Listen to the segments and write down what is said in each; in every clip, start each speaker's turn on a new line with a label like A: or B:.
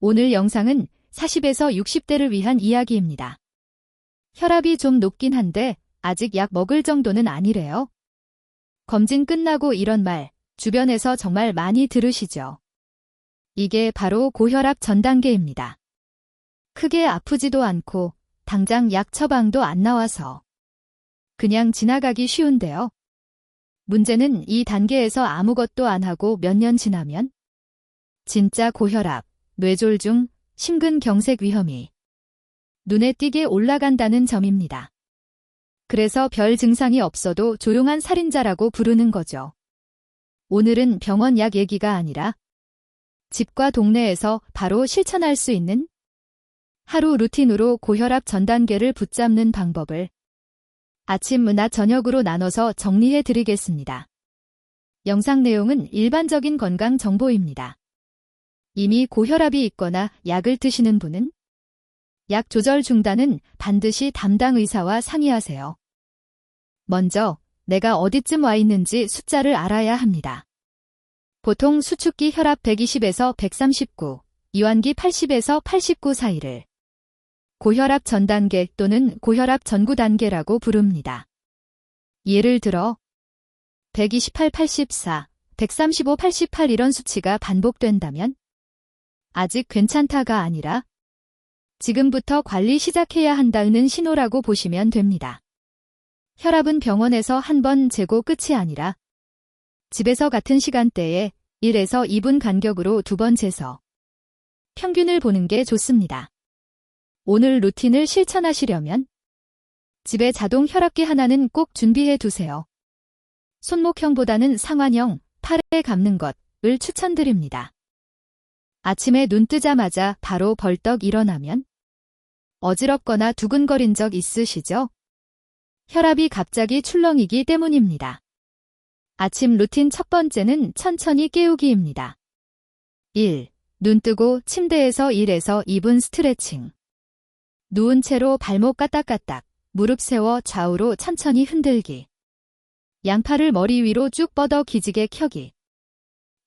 A: 오늘 영상은 40에서 60대를 위한 이야기입니다. 혈압이 좀 높긴 한데 아직 약 먹을 정도는 아니래요. 검진 끝나고 이런 말 주변에서 정말 많이 들으시죠? 이게 바로 고혈압 전 단계입니다. 크게 아프지도 않고 당장 약 처방도 안 나와서 그냥 지나가기 쉬운데요. 문제는 이 단계에서 아무것도 안 하고 몇 년 지나면 진짜 고혈압, 뇌졸중, 심근경색 위험이 눈에 띄게 올라간다는 점입니다. 그래서 별 증상이 없어도 조용한 살인자라고 부르는 거죠. 오늘은 병원 약 얘기가 아니라 집과 동네에서 바로 실천할 수 있는 하루 루틴으로 고혈압 전 단계를 붙잡는 방법을 아침, 낮, 저녁으로 나눠서 정리해 드리겠습니다. 영상 내용은 일반적인 건강 정보입니다. 이미 고혈압이 있거나 약을 드시는 분은 약 조절 중단은 반드시 담당 의사와 상의하세요. 먼저 내가 어디쯤 와 있는지 숫자를 알아야 합니다. 보통 수축기 혈압 120에서 139, 이완기 80에서 89 사이를 고혈압 전 단계 또는 고혈압 전구 단계라고 부릅니다. 예를 들어 128, 84, 135, 88 이런 수치가 반복된다면 아직 괜찮다가 아니라 지금부터 관리 시작해야 한다는 신호라고 보시면 됩니다. 혈압은 병원에서 한 번 재고 끝이 아니라 집에서 같은 시간대에 1에서 2분 간격으로 2번 재서 평균을 보는 게 좋습니다. 오늘 루틴을 실천하시려면 집에 자동 혈압계 하나는 꼭 준비해 두세요. 손목형보다는 상완형, 팔에 감는 것을 추천드립니다. 아침에 눈 뜨자마자 바로 벌떡 일어나면 어지럽거나 두근거린 적 있으시죠? 혈압이 갑자기 출렁이기 때문입니다. 아침 루틴 첫 번째는 천천히 깨우기입니다. 1. 눈 뜨고 침대에서 1에서 2분 스트레칭. 누운 채로 발목 까딱까딱, 무릎 세워 좌우로 천천히 흔들기. 양팔을 머리 위로 쭉 뻗어 기지개 켜기.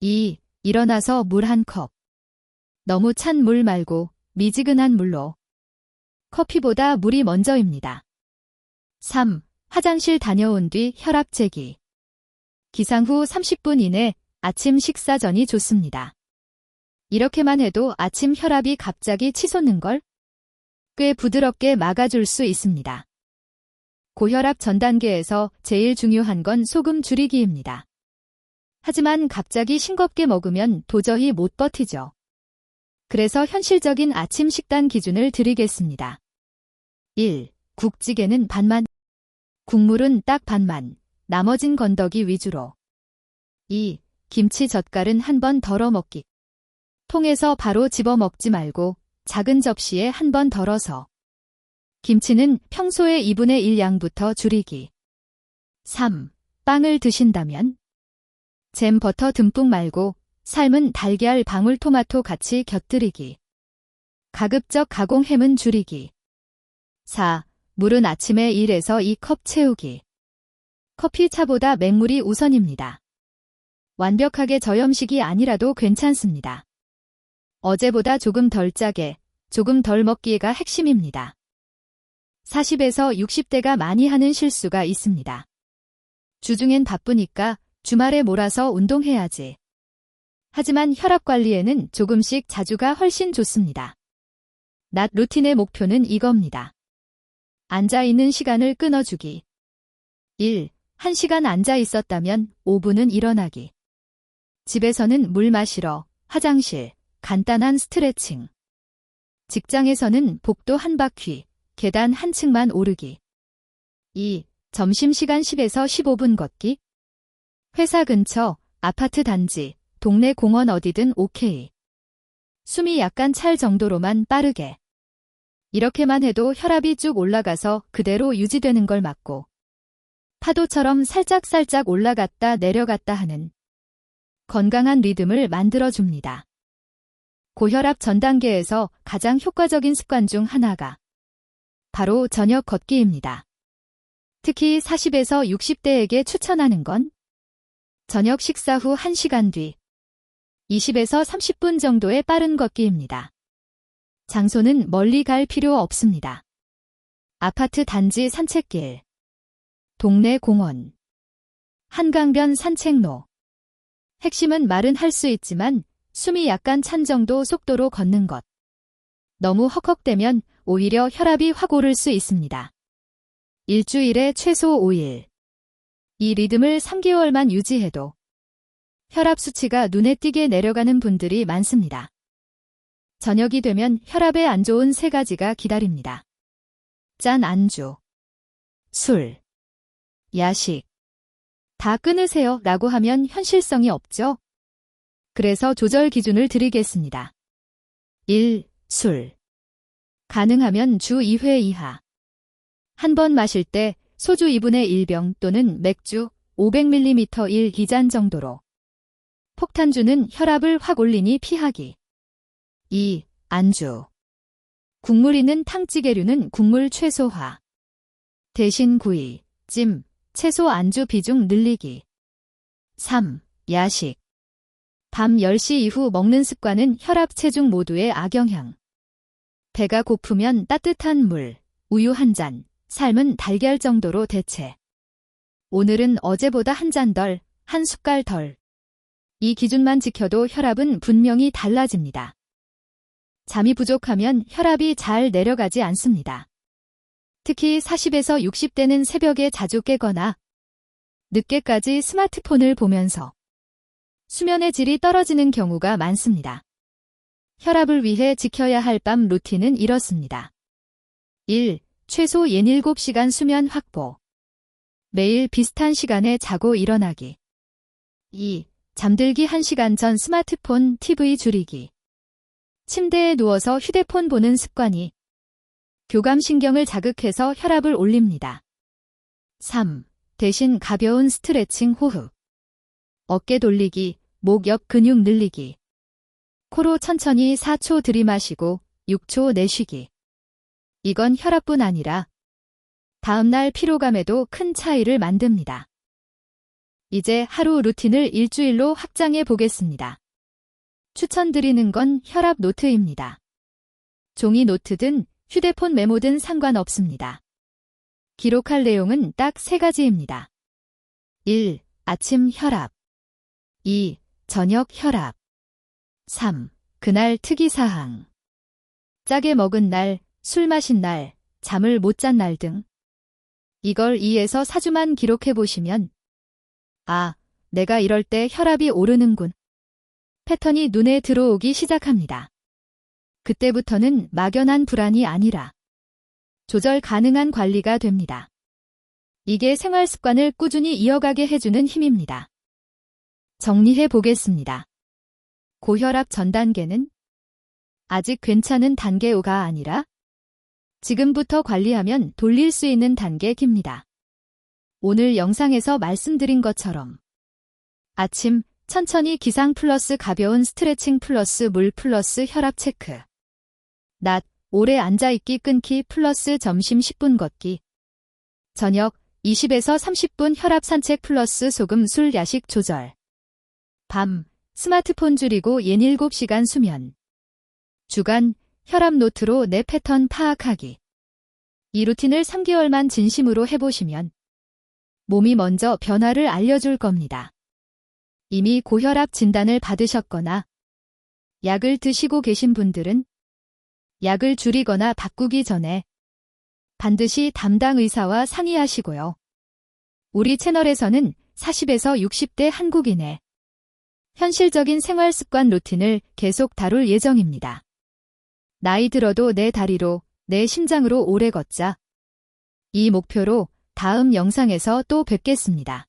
A: 2. 일어나서 물 한 컵. 너무 찬 물 말고 미지근한 물로. 커피보다 물이 먼저입니다. 3. 화장실 다녀온 뒤 혈압 재기. 기상 후 30분 이내 아침 식사 전이 좋습니다. 이렇게만 해도 아침 혈압이 갑자기 치솟는 걸 꽤 부드럽게 막아줄 수 있습니다. 고혈압 전 단계에서 제일 중요한 건 소금 줄이기입니다. 하지만 갑자기 싱겁게 먹으면 도저히 못 버티죠. 그래서 현실적인 아침 식단 기준을 드리겠습니다. 1. 국찌개는 반만, 국물은 딱 반만, 나머진 건더기 위주로. 2. 김치 젓갈은 한 번 덜어 먹기. 통에서 바로 집어 먹지 말고 작은 접시에 한 번 덜어서. 김치는 평소의 2분의 1 양부터 줄이기. 3. 빵을 드신다면 잼 버터 듬뿍 말고 삶은 달걀 방울토마토 같이 곁들이기. 가급적 가공 햄은 줄이기. 4. 물은 아침에 1에서 2컵 채우기. 커피, 차보다 맹물이 우선입니다. 완벽하게 저염식이 아니라도 괜찮습니다. 어제보다 조금 덜 짜게, 조금 덜 먹기가 핵심입니다. 40에서 60대가 많이 하는 실수가 있습니다. 주중엔 바쁘니까 주말에 몰아서 운동해야지. 하지만 혈압 관리에는 조금씩 자주가 훨씬 좋습니다. 낮 루틴의 목표는 이겁니다. 앉아있는 시간을 끊어주기. 1. 1시간 앉아 있었다면 5분은 일어나기. 집에서는 물 마시러, 화장실, 간단한 스트레칭. 직장에서는 복도 한 바퀴, 계단 한 층만 오르기. 2. 점심시간 10에서 15분 걷기. 회사 근처, 아파트 단지, 동네 공원 어디든 오케이. 숨이 약간 찰 정도로만 빠르게. 이렇게만 해도 혈압이 쭉 올라가서 그대로 유지되는 걸 막고 파도처럼 살짝살짝 올라갔다 내려갔다 하는 건강한 리듬을 만들어줍니다. 고혈압 전 단계에서 가장 효과적인 습관 중 하나가 바로 저녁 걷기입니다. 특히 40에서 60대에게 추천하는 건 저녁 식사 후 1시간 뒤 20에서 30분 정도의 빠른 걷기입니다. 장소는 멀리 갈 필요 없습니다. 아파트 단지 산책길, 동네 공원, 한강변 산책로. 핵심은 말은 할 수 있지만 숨이 약간 찬 정도 속도로 걷는 것. 너무 헉헉대면 오히려 혈압이 확 오를 수 있습니다. 일주일에 최소 5일. 이 리듬을 3개월만 유지해도 혈압 수치가 눈에 띄게 내려가는 분들이 많습니다. 저녁이 되면 혈압에 안 좋은 3가지가 기다립니다. 짠 안주, 술, 야식. 다 끊으세요 라고 하면 현실성이 없죠? 그래서 조절 기준을 드리겠습니다. 1. 술. 가능하면 주 2회 이하. 한 번 마실 때 소주 2분의 1병 또는 맥주 500ml 2잔 정도로. 폭탄주는 혈압을 확 올리니 피하기. 2. 안주. 국물 있는 탕찌개류는 국물 최소화. 대신 구이, 찜, 채소 안주 비중 늘리기. 3. 야식. 밤 10시 이후 먹는 습관은 혈압, 체중 모두에 악영향. 배가 고프면 따뜻한 물, 우유 한 잔, 삶은 달걀 정도로 대체. 오늘은 어제보다 한 잔 덜, 한 숟갈 덜. 이 기준만 지켜도 혈압은 분명히 달라집니다. 잠이 부족하면 혈압이 잘 내려가지 않습니다. 특히 40에서 60대는 새벽에 자주 깨거나 늦게까지 스마트폰을 보면서 수면의 질이 떨어지는 경우가 많습니다. 혈압을 위해 지켜야 할 밤 루틴은 이렇습니다. 1. 최소 7시간 수면 확보. 매일 비슷한 시간에 자고 일어나기. 2. 잠들기 1시간 전 스마트폰, TV 줄이기. 침대에 누워서 휴대폰 보는 습관이 교감신경을 자극해서 혈압을 올립니다. 3. 대신 가벼운 스트레칭 호흡. 어깨 돌리기, 목 옆 근육 늘리기. 코로 천천히 4초 들이마시고 6초 내쉬기. 이건 혈압뿐 아니라 다음날 피로감에도 큰 차이를 만듭니다. 이제 하루 루틴을 일주일로 확장해 보겠습니다. 추천드리는 건 혈압 노트입니다. 종이 노트든 휴대폰 메모든 상관없습니다. 기록할 내용은 딱 3가지입니다. 1. 아침 혈압. 2. 저녁 혈압. 3. 그날 특이사항. 짜게 먹은 날, 술 마신 날, 잠을 못 잔 날 등. 이걸 2에서 4주만 기록해 보시면 아, 내가 이럴 때 혈압이 오르는군. 패턴이 눈에 들어오기 시작합니다. 그때부터는 막연한 불안이 아니라 조절 가능한 관리가 됩니다. 이게 생활 습관을 꾸준히 이어가게 해주는 힘입니다. 정리해 보겠습니다. 고혈압 전 단계는 아직 괜찮은 단계 5가 아니라 지금부터 관리하면 돌릴 수 있는 단계 G입니다. 오늘 영상에서 말씀드린 것처럼 아침 천천히 기상 플러스 가벼운 스트레칭 플러스 물 플러스 혈압 체크. 낮 오래 앉아있기 끊기 플러스 점심 10분 걷기. 저녁 20에서 30분 혈압 산책 플러스 소금 술 야식 조절. 밤 스마트폰 줄이고 7시간 수면. 주간 혈압 노트로 내 패턴 파악하기. 이 루틴을 3개월만 진심으로 해보시면 몸이 먼저 변화를 알려줄 겁니다. 이미 고혈압 진단을 받으셨거나 약을 드시고 계신 분들은 약을 줄이거나 바꾸기 전에 반드시 담당 의사와 상의하시고요. 우리 채널에서는 40에서 60대 한국인의 현실적인 생활 습관 루틴을 계속 다룰 예정입니다. 나이 들어도 내 다리로, 내 심장으로 오래 걷자. 이 목표로 다음 영상에서 또 뵙겠습니다.